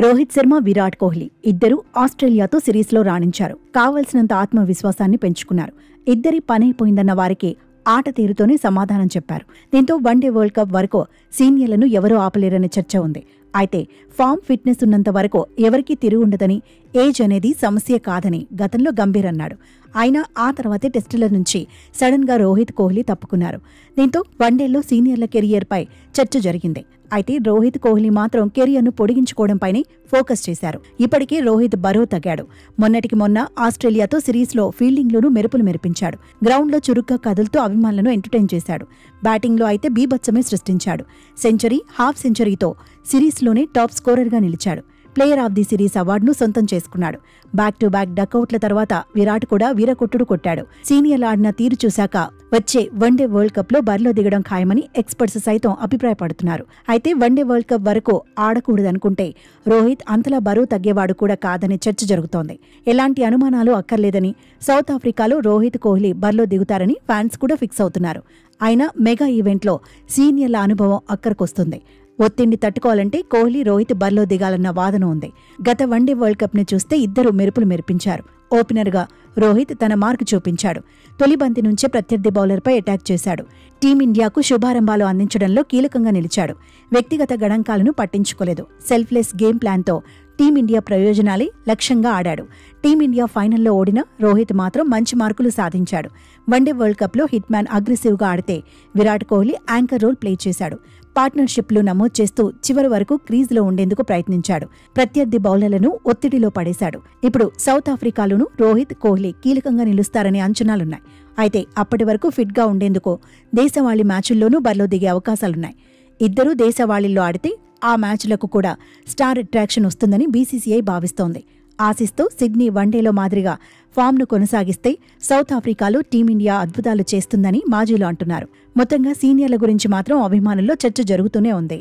రోహిత్ శర్మ, విరాట్ కోహ్లీ ఇద్దరు ఆస్ట్రేలియాతో సిరీస్లో రాణించారు. కావలసినంత ఆత్మవిశ్వాసాన్ని పెంచుకున్నారు. ఇద్దరి పనైపోయిందన్న వారికి ఆట తీరుతోనే సమాధానం చెప్పారు. దీంతో వన్డే వరల్డ్ కప్ వరకు సీనియర్లను ఎవరూ ఆపలేరనే చర్చ ఉంది. అయితే ఫామ్, ఫిట్నెస్ ఉన్నంత వరకు ఎవరికీ తిరుగుండదని, ఏజ్ అనేది సమస్య కాదని గతంలో గంభీర్ అన్నాడు. అయినా ఆ తర్వాతే టెస్టుల నుంచి సడన్ గా రోహిత్, కోహ్లీ తప్పుకున్నారు. దీంతో వన్డేల్లో సీనియర్ల కెరియర్పై చర్చ జరిగింది. అయితే రోహిత్, కోహ్లీ మాత్రం కెరియర్ను పొడిగించుకోవడంపైనే ఫోకస్ చేశారు. ఇప్పటికే రోహిత్ బరువు తగ్గాడు. మొన్నటికి మొన్న ఆస్ట్రేలియాతో సిరీస్లో ఫీల్డింగ్లోనూ మెరుపులు మెరిపించాడు. గ్రౌండ్లో చురుగ్గా కదులుతూ అభిమానులను ఎంటర్టైన్ చేశాడు. బ్యాటింగ్లో అయితే బీభత్సమే సృష్టించాడు. సెంచరీ, హాఫ్ సెంచరీతో సిరీస్లోనే టాప్ స్కోరర్గా నిలిచాడు. ప్లేయర్ ఆఫ్ ది సిరీస్ అవార్డును సొంతం చేసుకున్నాడు. బ్యాక్ టు బ్యాక్ డకౌట్ల తర్వాత విరాట్ కూడా వీరకొట్టుడు కొట్టాడు. సీనియర్లు ఆడిన తీరు చూశాక వచ్చే వన్డే వరల్డ్ కప్ లో బరిలో దిగడం ఖాయమని ఎక్స్పర్ట్స్ సైతం అభిప్రాయపడుతున్నారు. అయితే వన్డే వరల్డ్ కప్ వరకు ఆడకూడదనుకుంటే రోహిత్ అంతలా బరువు తగ్గేవాడు కూడా కాదనే చర్చ జరుగుతోంది. ఎలాంటి అనుమానాలు అక్కర్లేదని, సౌత్ ఆఫ్రికాలో రోహిత్, కోహ్లీ బరిలో దిగుతారని ఫ్యాన్స్ కూడా ఫిక్స్ అవుతున్నారు. అయినా మెగా ఈవెంట్లో సీనియర్ల అనుభవం అక్కడికొస్తుంది. ఒత్తిడిని తట్టుకోవాలంటే కోహ్లీ, రోహిత్ బరిలో దిగాలన్న వాదన ఉంది. గత వన్డే వరల్డ్ కప్ ని చూస్తే ఇద్దరు మెరుపులు మెరిపించారు. ఓపెనర్గా రోహిత్ తన మార్కు చూపించాడు. తొలి బంతి నుంచే ప్రత్యర్థి బౌలర్పై అటాక్ చేశాడు. టీమిండియాకు శుభారంభాలు అందించడంలో కీలకంగా నిలిచాడు. వ్యక్తిగత గణాంకాలను పట్టించుకోలేదు. సెల్ఫ్లెస్ గేమ్ ప్లాన్తో టీమిండియా ప్రయోజనాలే లక్ష్యంగా ఆడాడు. టీమిండియా ఫైనల్లో ఓడిన రోహిత్ మాత్రం మంచి మార్కులు సాధించాడు. వన్డే వరల్డ్ కప్లో హిట్ మ్యాన్ అగ్రెసివ్గా ఆడితే Virat Kohli anchor role play చేశాడు. పార్ట్నర్షిప్లు నమోదు చేస్తూ చివరి వరకు క్రీజ్లో ఉండేందుకు ప్రయత్నించాడు. ప్రత్యర్థి బౌలర్లను ఒత్తిడిలో పడేశాడు. ఇప్పుడు సౌత్ ఆఫ్రికాలోనూ రోహిత్, కోహ్లీ కీలకంగా నిలుస్తారనే అంచనాలున్నాయి. అయితే అప్పటి వరకు ఫిట్గా ఉండేందుకు దేశవాళీ మ్యాచుల్లోనూ బరిలో దిగే అవకాశాలున్నాయి. ఇద్దరూ దేశవాళీల్లో ఆడితే ఆ మ్యాచ్లకు కూడా స్టార్ అట్రాక్షన్ వస్తుందని బీసీసీఐ భావిస్తోంది. ఆసీస్తో సిడ్నీ వన్డేలో మాదిరిగా ఫామ్ను కొనసాగిస్తే సౌత్ ఆఫ్రికాలో టీమిండియా అద్భుతాలు చేస్తుందని మాజీలు అంటున్నారు. మొత్తంగా సీనియర్ల గురించి మాత్రం అభిమానుల్లో చర్చ జరుగుతూనే ఉంది.